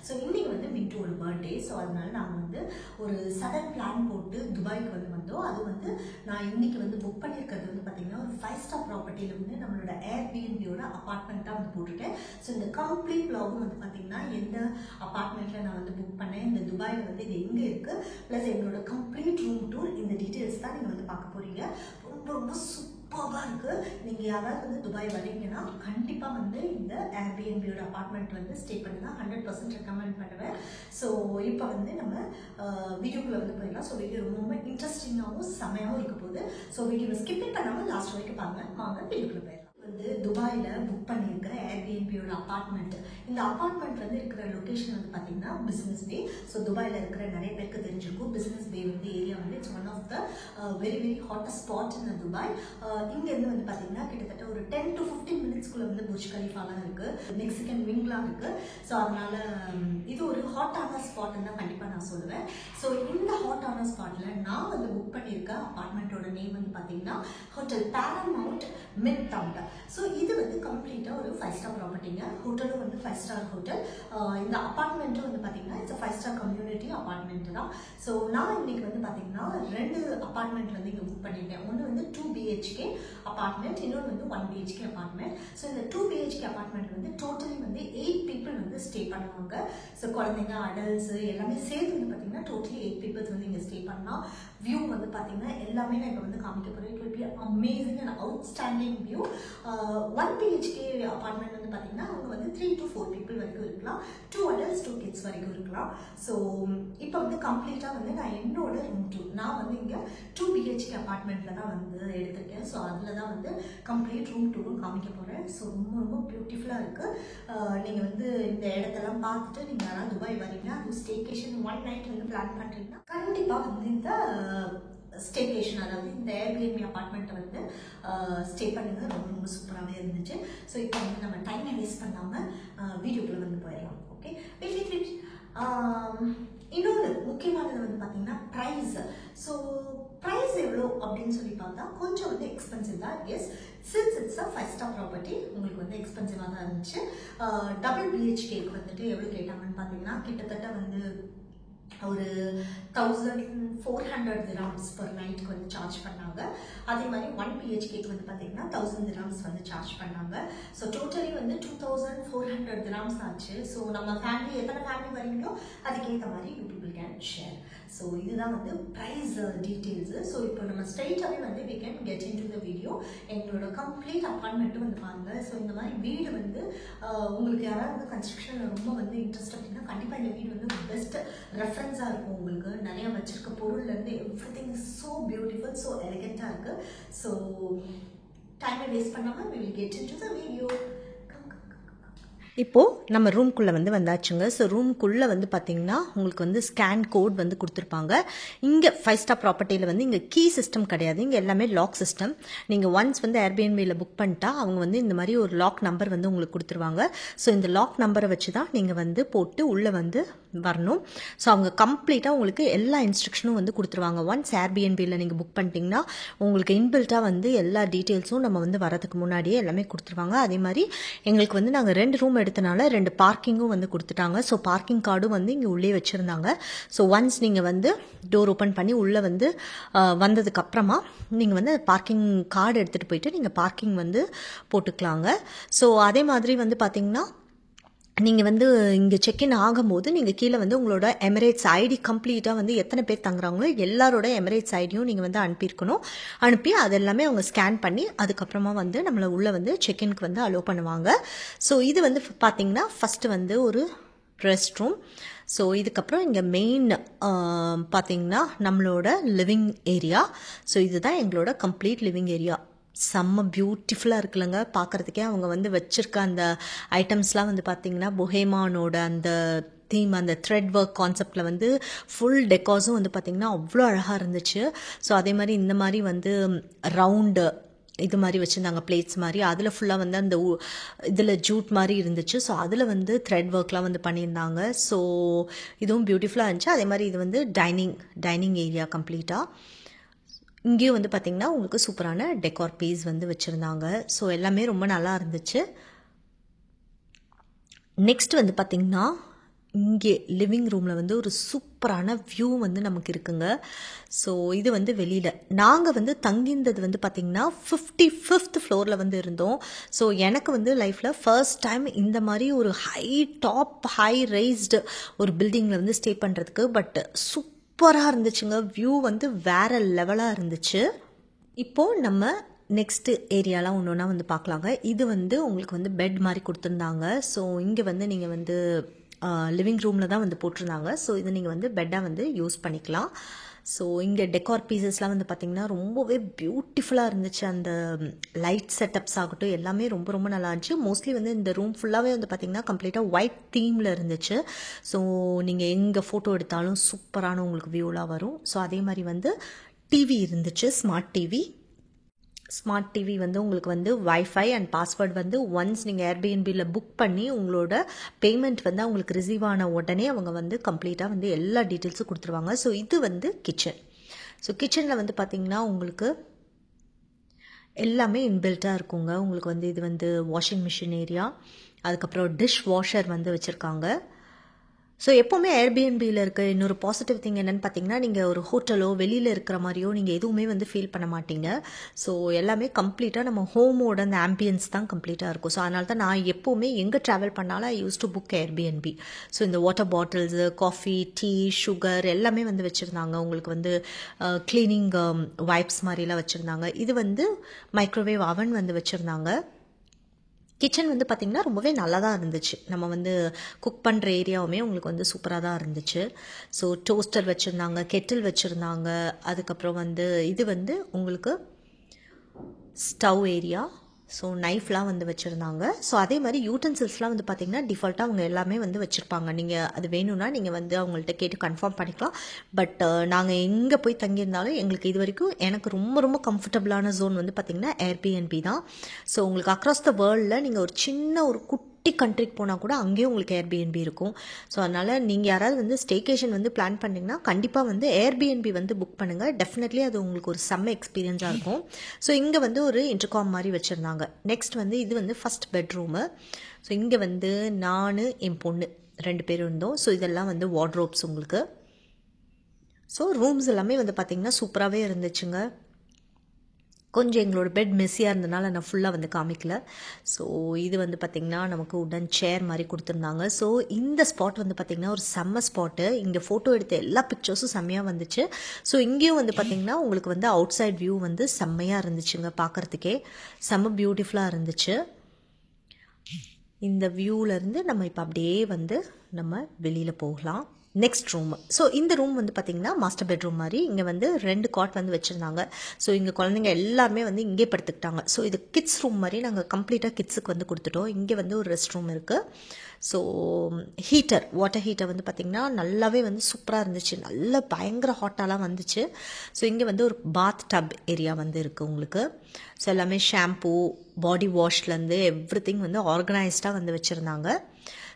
So இன்னைக்கு வந்து மின்டோட birthday. So அதனால நாங்கள் வந்து ஒரு சடன் பிளான் போட்டு துபாய்க்கு வந்து வந்தோம். அது வந்து நான் இன்னைக்கு வந்து புக் பண்ணியிருக்கிறது வந்து பார்த்தீங்கன்னா ஒரு 5 ஸ்டார் ப்ராப்பர்ட்டியில் வந்து நம்மளோட ஏர்பிஎன்பியோட அப்பார்ட்மெண்ட்டாக வந்து போட்டுட்டேன். ஸோ இந்த கம்ப்ளீட் வ்ளாகும் வந்து பார்த்தீங்கன்னா எந்த அப்பார்ட்மெண்ட்டில் நான் வந்து புக் பண்ணேன், இந்த துபாயில் வந்து இது எங்கே இருக்குது, ப்ளஸ் எங்களோட கம்ப்ளீட் ரூம் டூர், இந்த டீட்டெயில்ஸ் தான் நீங்கள் வந்து பார்க்க போகிறீங்க. ரொம்ப ரொம்ப சூப்பராக இருக்குது. நீங்கள் யாராவது வந்து துபாய் வரீங்கன்னா கண்டிப்பாக வந்து இந்த ஏர்பிஎன்பியோட அப்பார்ட்மெண்ட் வந்து ஸ்டே பண்ணுங்க. 100% ரெக்கமெண்ட் பண்ணுவேன். ஸோ இப்போ வந்து நம்ம வீடியோக்குள்ளே வந்து போயிடலாம். ஸோ வீடியோ ரொம்ப ரொம்ப இன்ட்ரெஸ்டிங்காகவும் செமையாகவும் இருக்க போகுது. ஸோ வீடியோவை ஸ்கிப் பண்ணாமல் லாஸ்ட் வரைக்கும் பாருங்கள். வாங்க வீடியோக்குள்ளே போயிடலாம். வந்து துபாயில் புக் பண்ணியிருக்கிற ஏர்பிஎன்பியோட அப்பார்ட்மெண்ட். இந்த அப்பார்ட்மெண்ட் வந்து இருக்கிற லொக்கேஷன் வந்து பார்த்தீங்கன்னா பிஸ்னஸ் பே. ஸோ துபாயில் இருக்கிற நிறைய பேருக்கு தெரிஞ்சிருக்கும். பிஸ்னஸ் பே வந்து ஏரியா வந்து it's one of the very very hottest spot in Dubai. இங்கேருந்து வந்து பார்த்தீங்கன்னா கிட்டத்தட்ட ஒரு 10 to 15 மினிட்ஸ்க்குள்ளே வந்து புர்ஜ் கலிஃபாலாம் இருக்குது, மெக்சிகன் விங்லாம் இருக்குது. ஸோ அதனால இது ஒரு ஹாட்டான ஸ்பாட்னு தான் கண்டிப்பாக நான் சொல்லுவேன். ஸோ இந்த ஹாட்டான ஸ்பாட்டில் நான் வந்து புக் பண்ணியிருக்க அப்பார்ட்மெண்ட்டோட நேம் வந்து பார்த்தீங்கன்னா ஹோட்டல் பேரமவுண்ட் மிட்டவுன். ஸோ இது வந்து கம்ப்ளீட்டாக ஒரு 5 ஸ்டார் ப்ராப்பர்ட்டிங்க. ஹோட்டலும் வந்து 5 ஸ்டார் ஹோட்டல். இந்த அப்பார்ட்மெண்ட்டும் வந்து பார்த்தீங்கன்னா இட்ஸ் 5 ஸ்டார் கம்யூனிட்டி அப்பார்ட்மெண்ட் தான். ஸோ நான் இன்னைக்கு வந்து பார்த்தீங்கன்னா 2 அப்பார்ட்மெண்ட் வந்து இங்கே புக் பண்ணியிருக்கேன். ஒன்று வந்து 2 BHK அப்பார்ட்மெண்ட், இன்னொன்று வந்து 1 BHK அப்பார்ட்மெண்ட். ஸோ இந்த 2 BHK அப்பார்ட்மெண்ட் வந்து டோட்டலி வந்து 8 பீப்புள் வந்து ஸ்டே பண்ணுவாங்க. ஸோ குழந்தைங்க, அடல்ட்ஸ் எல்லாமே சேர்த்து வந்து பார்த்தீங்கன்னா டோட்டலி 8 பீப்புள்ஸ் வந்து இங்கே ஸ்டே பண்ணலாம். வியூ வந்து பார்த்தீங்கன்னா எல்லாமே நான் இப்போ வந்து காமிக்க போகிறேன். It will be amazing and outstanding view. 1 BHK apartment வந்து பார்த்தீங்கன்னா அவங்க வந்து 3 to 4 பீப்புள் வரைக்கும் இருக்கலாம். 2 adults 2 kids வரைக்கும் இருக்கலாம். ஸோ இப்போ வந்து கம்ப்ளீட்டாக வந்து நான் என்னோட ரூம் டூர் நான் வந்து இங்கே 2 BHK அப்பார்ட்மெண்ட்டில் தான் வந்து எடுத்திருக்கேன். ஸோ அதில் தான் வந்து கம்ப்ளீட் ரூம் டூரும் காமிக்க போகிறேன். ஸோ ரொம்ப ரொம்ப பியூட்டிஃபுல்லாக இருக்குது. நீங்கள் வந்து இந்த இடத்தெல்லாம் பார்த்துட்டு நீங்கள் யாராவது துபாய் வரீங்க, அது ஸ்டேகேஷன் 1 night வந்து பிளான் பண்ணுறீங்கன்னா கண்டிப்பாக வந்து இந்த ஸ்டேகேஷன், அதாவது இந்த ஏர்பிஎன்பி அப்பார்ட்மெண்ட்டை வந்து ஸ்டே பண்ணுங்க. ரொம்ப ரொம்ப சூப்பராகவே இருந்துச்சு. ஸோ இப்போ வந்து நம்ம டைமை வேஸ்ட் பண்ணாமல் வீடியோக்குள்ளே வந்து போயிடலாம். Okay, wait. இன்னொன்று முக்கியமானது வந்து பார்த்தீங்கன்னா ப்ரைஸ். ஸோ ப்ரைஸ் எவ்வளோ அப்படின்னு சொல்லி பார்த்தா கொஞ்சம் வந்து எக்ஸ்பென்சிவ் தான். Yes, since it's a 5 star property உங்களுக்கு வந்து எக்ஸ்பென்சிவாக தான் இருந்துச்சு. டபுள் BHKக்கு வந்துட்டு எவ்வளோ கேட்டாங்கன்னு பார்த்தீங்கன்னா கிட்டத்தட்ட வந்து ஒரு 1400 dirhams per நைட்டுக்கு வந்து சார்ஜ் பண்ணாங்க. அதே மாதிரி 1 BHKக்கு வந்து பார்த்தீங்கன்னா 1000 dirhams வந்து சார்ஜ் பண்ணாங்க. ஸோ டோட்டலி வந்து 2400 dirhams ஆச்சு. ஸோ நம்ம ஃபேமிலி எத்தனை ஃபேமிலி வரீங்களோ அதுக்கேற்ற மாதிரி you people can share. So இதுதான் வந்து ப்ரைஸ் டீட்டெயில்ஸு. ஸோ இப்போ நம்ம ஸ்ட்ரைட்டாகவே வந்து we can get into the video. எங்களோட கம்ப்ளீட் அப்பார்ட்மெண்ட்டும் வந்து பாருங்கள். ஸோ இந்த மாதிரி வீடு வந்து உங்களுக்கு யாராவது வந்து கன்ஸ்ட்ரக்ஷனில் ரொம்ப வந்து இன்ட்ரெஸ்ட் அப்படின்னா கண்டிப்பாக இந்த வீடு வந்து பெஸ்ட் ரெஃபரன்ஸாக இருக்கும். உங்களுக்கு நிறையா வச்சிருக்க பொருள்லேருந்து everything is so beautiful, so எலிகெண்ட்டாக இருக்குது. ஸோ டைமை வேஸ்ட் பண்ணாமல் we will get into the video. இப்போது நம்ம ரூம்குள்ளே வந்து வந்தாச்சுங்க. ஸோ ரூம்குள்ளே வந்து பார்த்திங்கன்னா உங்களுக்கு வந்து ஸ்கேன் கோட் வந்து கொடுத்துருப்பாங்க. இங்கே 5 ஸ்டார் ப்ராப்பர்ட்டியில் வந்து இங்கே கீ சிஸ்டம் கிடையாது, இங்கே எல்லாமே லாக் சிஸ்டம். நீங்கள் ஒன்ஸ் வந்து ஏர்பிஎன்பியில் புக் பண்ணிட்டா அவங்க வந்து இந்த மாதிரி ஒரு லாக் நம்பர் வந்து உங்களுக்கு கொடுத்துருவாங்க. ஸோ இந்த லாக் நம்பரை வச்சு தான் நீங்கள் வந்து போட்டு உள்ளே வந்து வரணும். ஸோ அவங்க கம்ப்ளீட்டாக உங்களுக்கு எல்லா இன்ஸ்ட்ரக்ஷனும் வந்து கொடுத்துருவாங்க. ஒன்ஸ் ஏர்பிஎன்பியில் நீங்கள் புக் பண்ணிட்டீங்கன்னா உங்களுக்கு இன்பில்ட்டாக வந்து எல்லா டீட்டெயில்ஸும் நம்ம வந்து வரதுக்கு முன்னாடியே எல்லாமே கொடுத்துருவாங்க. அதே மாதிரி எங்களுக்கு வந்து நாங்கள் 2 ரூம் எடுத்தனால 2 பார்க்கிங்கும் வந்து கொடுத்துட்டாங்க. ஸோ பார்க்கிங் கார்டும் வந்து இங்கே உள்ளே வச்சுருந்தாங்க. ஸோ ஒன்ஸ் நீங்கள் வந்து டோர் ஓப்பன் பண்ணி உள்ளே வந்து வந்ததுக்கப்புறமா நீங்கள் வந்து பார்க்கிங் கார்டு எடுத்துகிட்டு போயிட்டு நீங்கள் பார்க்கிங் வந்து போட்டுக்கலாங்க. ஸோ அதே மாதிரி வந்து பார்த்திங்கன்னா நீங்கள் வந்து இங்கே செக்இன் ஆகும்போது நீங்கள் கீழே வந்து உங்களோட எமிரேட்ஸ் ஐடி கம்ப்ளீட்டாக வந்து எத்தனை பேர் தங்குறாங்களோ எல்லாரோட எமிரேட்ஸ் ஐடியும் நீங்கள் வந்து அனுப்பியிருக்கணும். அனுப்பி அது எல்லாமே அவங்க ஸ்கேன் பண்ணி அதுக்கப்புறமா வந்து நம்மளை உள்ளே வந்து செக்இன்க்கு வந்து அலோவ் பண்ணுவாங்க. ஸோ இது வந்து பார்த்திங்கன்னா ஃபஸ்ட்டு வந்து ஒரு ரெஸ்ட் ரூம். ஸோ இதுக்கப்புறம் இங்கே மெயின் பார்த்திங்கன்னா நம்மளோட லிவிங் ஏரியா. ஸோ இதுதான் எங்களோட கம்ப்ளீட் லிவிங் ஏரியா. செம்ம பியூட்டிஃபுல்லாக இருக்குல்லங்க பார்க்குறதுக்கே. அவங்க வந்து வச்சுருக்க அந்த ஐட்டம்ஸ்லாம் வந்து பார்த்திங்கன்னா பொஹேமானோட அந்த தீம், அந்த த்ரெட் ஒர்க் கான்செப்டில் வந்து ஃபுல் டெக்காஸும் வந்து பார்த்திங்கன்னா அவ்வளோ அழகாக இருந்துச்சு. ஸோ அதே மாதிரி இந்த மாதிரி வந்து ரவுண்டு இது மாதிரி வச்சுருந்தாங்க பிளேட்ஸ் மாதிரி. அதில் ஃபுல்லாக வந்து அந்த இதில் ஜூட் மாதிரி இருந்துச்சு. ஸோ அதில் வந்து த்ரெட் ஒர்க்லாம் வந்து பண்ணியிருந்தாங்க. ஸோ இதுவும் பியூட்டிஃபுல்லாக இருந்துச்சு. அதே மாதிரி இது வந்து டைனிங் ஏரியா கம்ப்ளீட்டாக. இங்கேயும் வந்து பார்த்திங்கன்னா உங்களுக்கு சூப்பரான டெக்கார் பீஸ் வந்து வச்சுருந்தாங்க. ஸோ எல்லாமே ரொம்ப நல்லா இருந்துச்சு. நெக்ஸ்ட் வந்து பார்த்திங்கன்னா இங்கே லிவிங் ரூமில் வந்து ஒரு சூப்பரான வியூ வந்து நமக்கு இருக்குங்க. ஸோ இது வந்து வெளியில் நாங்கள் வந்து தங்கியிருந்தது வந்து பார்த்திங்கன்னா 55th ஃப்ளோரில் வந்து இருந்தோம். ஸோ எனக்கு வந்து லைஃப்பில் ஃபர்ஸ்ட் டைம் இந்த மாதிரி ஒரு ஹை ரைஸ்டு ஒரு பில்டிங்கில் வந்து ஸ்டே பண்ணுறதுக்கு. பட் சூப்பராக இருந்துச்சுங்க. வியூ வந்து வேறு லெவலாக இருந்துச்சு. இப்போது நம்ம நெக்ஸ்ட்டு ஏரியாலாம் ஒன்று ஒன்றா வந்து பார்க்கலாங்க. இது வந்து உங்களுக்கு வந்து பெட் மாதிரி கொடுத்துருந்தாங்க. ஸோ இங்கே வந்து நீங்கள் வந்து லிவிங் ரூமில் தான் வந்து போட்டிருந்தாங்க. ஸோ இது நீங்கள் வந்து பெட்டாக வந்து யூஸ் பண்ணிக்கலாம். ஸோ இங்கே டெக்கார் பீசஸ்லாம் வந்து பார்த்திங்கன்னா ரொம்பவே பியூட்டிஃபுல்லாக இருந்துச்சு. அந்த லைட் செட்டப்ஸ் ஆகட்டும் எல்லாமே ரொம்ப ரொம்ப நல்லா இருந்துச்சு. மோஸ்ட்லி வந்து இந்த ரூம் ஃபுல்லாகவே வந்து பார்த்திங்கன்னா கம்ப்ளீட்டாக ஒயிட் தீமில் இருந்துச்சு. ஸோ நீங்கள் எங்கே ஃபோட்டோ எடுத்தாலும் சூப்பரான உங்களுக்கு வியூலாம் வரும். ஸோ அதே மாதிரி வந்து டிவி இருந்துச்சு, ஸ்மார்ட் டிவி வந்து உங்களுக்கு வந்து வைஃபை அண்ட் பாஸ்வேர்டு வந்து ஒன்ஸ் நீங்கள் ஏர்பிஎன்பியில் புக் பண்ணி உங்களோட பேமெண்ட் வந்து அவங்களுக்கு ரிசீவ் ஆன உடனே அவங்க வந்து கம்ப்ளீட்டாக வந்து எல்லா டீட்டெயில்ஸும் கொடுத்துருவாங்க. ஸோ இது வந்து கிச்சன். ஸோ கிச்சனில் வந்து பார்த்திங்கன்னா உங்களுக்கு எல்லாமே இன்பில்ட்டாக இருக்குங்க. உங்களுக்கு வந்து இது வந்து வாஷிங் மிஷின் ஏரியா, அதுக்கப்புறம் டிஷ் வாஷர் வந்து வச்சுருக்காங்க. ஸோ எப்போவுமே ஏர்பிஎன்பியில் இருக்க இன்னொரு பாசிட்டிவ் திங் என்னென்னு பார்த்தீங்கன்னா, நீங்கள் ஒரு ஹோட்டலோ வெளியில் இருக்கிற மாதிரியோ நீங்கள் எதுவுமே வந்து ஃபீல் பண்ண மாட்டீங்க. ஸோ எல்லாமே கம்ப்ளீட்டாக நம்ம ஹோமோட அந்த ஆம்பியன்ஸ் தான் கம்ப்ளீட்டாக இருக்கும். ஸோ அதனால தான் நான் எப்போவுமே எங்கே ட்ராவல் பண்ணாலும் I use to book Airbnb. So இந்த water bottles, coffee, tea, sugar எல்லாமே வந்து வச்சுருந்தாங்க. உங்களுக்கு வந்து க்ளீனிங் வைப்ஸ் மாதிரிலாம் வச்சுருந்தாங்க. இது வந்து மைக்ரோவேவ் அவன் வந்து வச்சுருந்தாங்க. கிச்சன் வந்து பார்த்திங்கன்னா ரொம்பவே நல்லா தான் இருந்துச்சு. நம்ம வந்து குக் பண்ணுற ஏரியாவுமே உங்களுக்கு வந்து சூப்பராக தான் இருந்துச்சு. ஸோ டோஸ்டர் வச்சுருந்தாங்க, கெட்டில் வச்சுருந்தாங்க. அதுக்கப்புறம் வந்து இது வந்து உங்களுக்கு ஸ்டவ் ஏரியா. ஸோ நைஃப்லாம் வந்து வச்சுருந்தாங்க. ஸோ அதே மாதிரி யூட்டன்சில்ஸ்லாம் வந்து பார்த்திங்கன்னா டிஃபால்ட்டாக அவங்க எல்லாமே வந்து வச்சுருப்பாங்க. நீங்கள் அது வேணும்னா நீங்கள் வந்து அவங்கள்ட்ட கேட்டு கன்ஃபார்ம் பண்ணிக்கலாம். பட் நாங்கள் எங்கே போய் தங்கியிருந்தாலும் எங்களுக்கு இது வரைக்கும் எனக்கு ரொம்ப ரொம்ப கம்ஃபர்டபுளான ஜோன் வந்து பார்த்திங்கன்னா ஏர்பிஎன்பி தான். ஸோ உங்களுக்கு அக்ராஸ் த வேர்ல்டில் நீங்கள் ஒரு சின்ன ஒரு குட்டி கண்ட்ரிக்கு போனால் கூட அங்கேயும் உங்களுக்கு ஏர்பிஎன்பி இருக்கும். ஸோ அதனால் நீங்கள் யாராவது வந்து ஸ்டேகேஷன் வந்து பிளான் பண்ணிங்கன்னா கண்டிப்பாக வந்து ஏர்பிஎன்பி வந்து புக் பண்ணுங்கள். டெஃபினெட்லி அது உங்களுக்கு ஒரு செம்ம எக்ஸ்பீரியன்ஸாக இருக்கும். ஸோ இங்கே வந்து ஒரு இன்டர்காம் மாதிரி வச்சுருந்தாங்க. நெக்ஸ்ட் வந்து இது வந்து ஃபஸ்ட் பெட்ரூமு. ஸோ இங்கே வந்து நான் என் பொண்ணு 2 பேர் இருந்தோம். ஸோ இதெல்லாம் வந்து வார்ட்ரோப்ஸ் உங்களுக்கு. ஸோ ரூம்ஸ் எல்லாமே வந்து பார்த்திங்கன்னா சூப்பராகவே இருந்துச்சுங்க. கொஞ்சம் எங்களோட பெட் மெஸ்ஸியாக இருந்ததுனால நான் ஃபுல்லாக வந்து காமிக்கல. ஸோ இது வந்து பார்த்திங்கன்னா நமக்கு உடன் சேர் மாதிரி கொடுத்துருந்தாங்க. ஸோ இந்த ஸ்பாட் வந்து பார்த்திங்கன்னா ஒரு செம்ம ஸ்பாட்டு. இங்கே ஃபோட்டோ எடுத்த எல்லா பிக்சர்ஸும் செம்மையாக வந்துச்சு. ஸோ இங்கேயும் வந்து பார்த்திங்கன்னா உங்களுக்கு வந்து அவுட் சைட் வியூ வந்து செம்மையாக இருந்துச்சுங்க. பார்க்குறதுக்கே செம்ம பியூட்டிஃபுல்லாக இருந்துச்சு. இந்த வியூவிலேருந்து நம்ம இப்போ அப்படியே வந்து நம்ம வெளியில் போகலாம். Next room. ஸோ இந்த ரூம் வந்து பார்த்திங்கன்னா மாஸ்டர் பெட்ரூம் மாதிரி. இங்கே வந்து 2 காட் வந்து வச்சுருந்தாங்க. ஸோ இங்கே குழந்தைங்க எல்லாருமே வந்து இங்கே படுத்துக்கிட்டாங்க. ஸோ இது கிட்ஸ் ரூம் மாதிரி நாங்கள் கம்ப்ளீட்டாக கிட்ஸுக்கு வந்து கொடுத்துட்டோம். இங்கே வந்து ஒரு ரெஸ்ட் ரூம் இருக்குது. ஸோ ஹீட்டர், வாட்டர் ஹீட்டர் வந்து பார்த்திங்கன்னா நல்லாவே வந்து சூப்பராக இருந்துச்சு. நல்ல பயங்கர ஹாட்டாலாம் வந்துச்சு. ஸோ இங்கே வந்து ஒரு பாத் டப் ஏரியா வந்து இருக்குது உங்களுக்கு. ஸோ எல்லாமே ஷாம்பூ, பாடி வாஷ்லேருந்து எவ்ரிதிங் வந்து ஆர்கனைஸ்டாக வந்து வச்சுருந்தாங்க.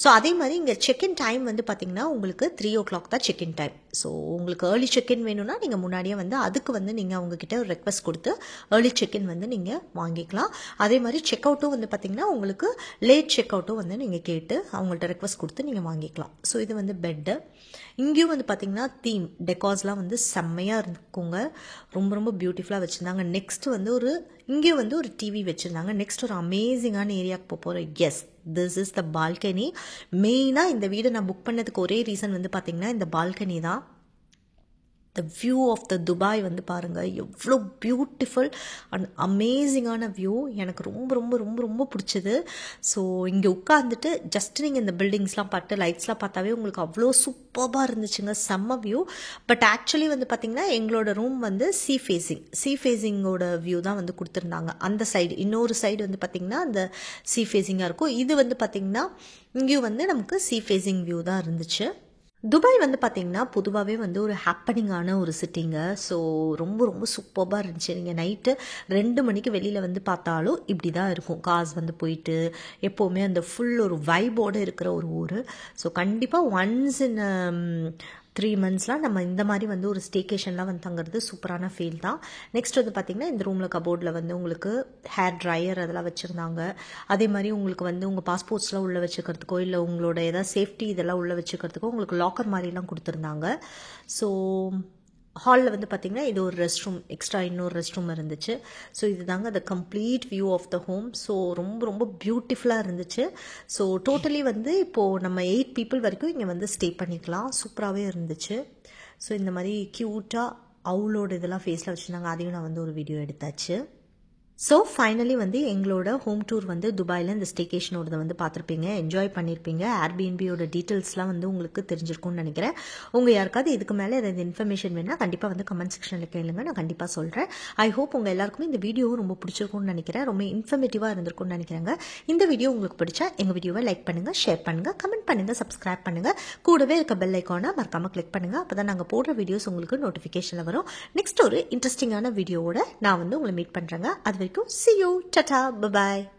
ஸோ அதே மாதிரி இங்கே செக்இன் டைம் வந்து பார்த்திங்கன்னா உங்களுக்கு 3 o'clock தான் செக்இன் டைம். ஸோ உங்களுக்கு ஏர்லி செக்இன் வேணும்னா நீங்கள் முன்னாடியே வந்து அதுக்கு வந்து நீங்கள் அவங்கக்கிட்ட ஒரு ரெக்வஸ்ட் கொடுத்து ஏர்லி செக்இன் வந்து நீங்கள் வாங்கிக்கலாம். அதே மாதிரி செக் அவுட்டும் வந்து பார்த்திங்கன்னா உங்களுக்கு லேட் செக் அவுட்டும் வந்து நீங்கள் கேட்டு அவங்கள்ட்ட ரெக்வஸ்ட் கொடுத்து நீங்கள் வாங்கிக்கலாம். ஸோ இது வந்து பெட்டு. இங்கேயும் வந்து பார்த்திங்கன்னா தீம் டெக்கார்ஸ்லாம் வந்து செம்மையாக இருக்குங்க. ரொம்ப ரொம்ப பியூட்டிஃபுல்லாக வச்சுருந்தாங்க. நெக்ஸ்ட் வந்து இங்கேயும் வந்து ஒரு டிவி வச்சுருந்தாங்க. நெக்ஸ்ட் ஒரு அமேசிங்கான ஏரியாவுக்கு போகிறோம். Yes, this is the balcony. மெயினாக இந்த வீடை நான் புக் பண்ணதுக்கு ஒரே ரீசன் வந்து பார்த்திங்கன்னா இந்த பால்கனி தான். The view of the Dubai வந்து பாருங்கள் எவ்வளோ பியூட்டிஃபுல் அண்ட் அமேசிங்கான வியூ. எனக்கு ரொம்ப ரொம்ப ரொம்ப ரொம்ப பிடிச்சது. ஸோ இங்கே உட்காந்துட்டு ஜஸ்ட் நீங்கள் இந்த பில்டிங்ஸ்லாம் பார்த்து லைட்ஸ்லாம் பார்த்தாவே உங்களுக்கு அவ்வளோ சூப்பராக இருந்துச்சுங்க. செம்ம வியூ. பட் ஆக்சுவலி வந்து பார்த்திங்கன்னா எங்களோட ரூம் வந்து சீ ஃபேஸிங்கோட வியூ தான் வந்து கொடுத்துருந்தாங்க. அந்த சைடு இன்னொரு சைடு வந்து பார்த்திங்கன்னா அந்த சீ ஃபேஸிங்காக இருக்கும். இது வந்து பார்த்திங்கன்னா இங்கேயும் வந்து நமக்கு சீ ஃபேஸிங் வியூ தான் இருந்துச்சு. துபாய் வந்து பார்த்திங்கன்னா பொதுவாகவே வந்து ஒரு ஹாப்பனிங்கான ஒரு சிட்டிங்க. ஸோ ரொம்ப ரொம்ப சூப்பராக இருந்துச்சு. நீங்கள் நைட்டு 2 மணிக்கு வெளியில் வந்து பார்த்தாலும் இப்படி தான் இருக்கும். கார்ஸ் வந்து போயிட்டு எப்போவுமே அந்த ஃபுல் ஒரு வைபோடு இருக்கிற ஒரு ஊர். ஸோ கண்டிப்பாக ஒன்ஸ் இன் 3 மந்த்ஸ்லாம் நம்ம இந்த மாதிரி வந்து ஒரு ஸ்டேகேஷன்லாம் வந்து தங்குறது சூப்பரான ஃபீல் தான். நெக்ஸ்ட் வந்து பார்த்திங்கன்னா இந்த ரூமில் கபோர்டில் வந்து உங்களுக்கு ஹேர் ட்ரையர் அதெல்லாம் வச்சுருந்தாங்க. அதே மாதிரி உங்களுக்கு வந்து உங்கள் பாஸ்போர்ட்ஸ்லாம் உள்ளே வச்சுக்கிறதுக்கோ இல்லை உங்களோட ஏதாவது சேஃப்டி இதெல்லாம் உள்ளே வச்சுக்கிறதுக்கோ உங்களுக்கு லாக்கர் மாதிரிலாம் கொடுத்துருந்தாங்க. ஸோ ஹாலில் வந்து பார்த்திங்கன்னா இது ஒரு ரெஸ்ட் ரூம், எக்ஸ்ட்ரா இன்னொரு ரெஸ்ட் ரூம் இருந்துச்சு. ஸோ இதுதாங்க the complete view of the home. So ரொம்ப ரொம்ப பியூட்டிஃபுல்லாக இருந்துச்சு. ஸோ டோட்டலி வந்து இப்போது நம்ம 8 பீப்புள் வரைக்கும் இங்கே வந்து ஸ்டே பண்ணிக்கலாம். சூப்பராகவே இருந்துச்சு. ஸோ இந்த மாதிரி க்யூட்டாக அவளோட இதெல்லாம் ஃபேஸில் வச்சுருந்தாங்க. அதையும் நான் வந்து ஒரு வீடியோ எடுத்தாச்சு. ஸோ ஃபைனலி வந்து எங்களோட ஹோம் டூர் வந்து துபாயில் இந்த ஸ்டேகேஷனோட வந்து பார்த்துருப்பீங்க, என்ஜாய் பண்ணியிருப்பீங்க. ஏர்பிஎன்பியோட டீட்டெயில்ஸ்லாம் வந்து உங்களுக்கு தெரிஞ்சிருக்கும்னு நினைக்கிறேன். உங்கள் யாருக்காவது இதுக்கு மேலே ஏதாவது இன்ஃபர்மேஷன் வேணுன்னா கண்டிப்பாக வந்து கமெண்ட் செக்ஷனில் கேளுங்க, நான் கண்டிப்பாக சொல்கிறேன். ஐ ஹோப் உங்கள் எல்லாருக்குமே இந்த வீடியோவும் ரொம்ப பிடிச்சிருக்கும்னு நினைக்கிறேன். ரொம்ப இன்ஃபர்மேட்டிவாக இருந்திருக்கும்னு நினைக்கிறேங்க. இந்த வீடியோ உங்களுக்கு பிடிச்சா எங்கள் வீடியோவை லைக் பண்ணுங்கள், ஷேர் பண்ணுங்கள், கமெண்ட் பண்ணுங்கள், சப்ஸ்கிரைப் பண்ணுங்கள். கூடவே இருக்க பெல் ஐக்கானை மறக்காமல் கிளிக் பண்ணுங்கள். அப்போ தான் நாங்கள் போடுற வீடியோஸ் உங்களுக்கு நோட்டிஃபிகேஷனில் வரும். நெக்ஸ்ட் ஒரு இன்ட்ரெஸ்டிங்கான வீடியோவோட நான் வந்து உங்களை மீட் பண்ணுறேங்க. அது வரைக்கும் see you, tata, bye bye.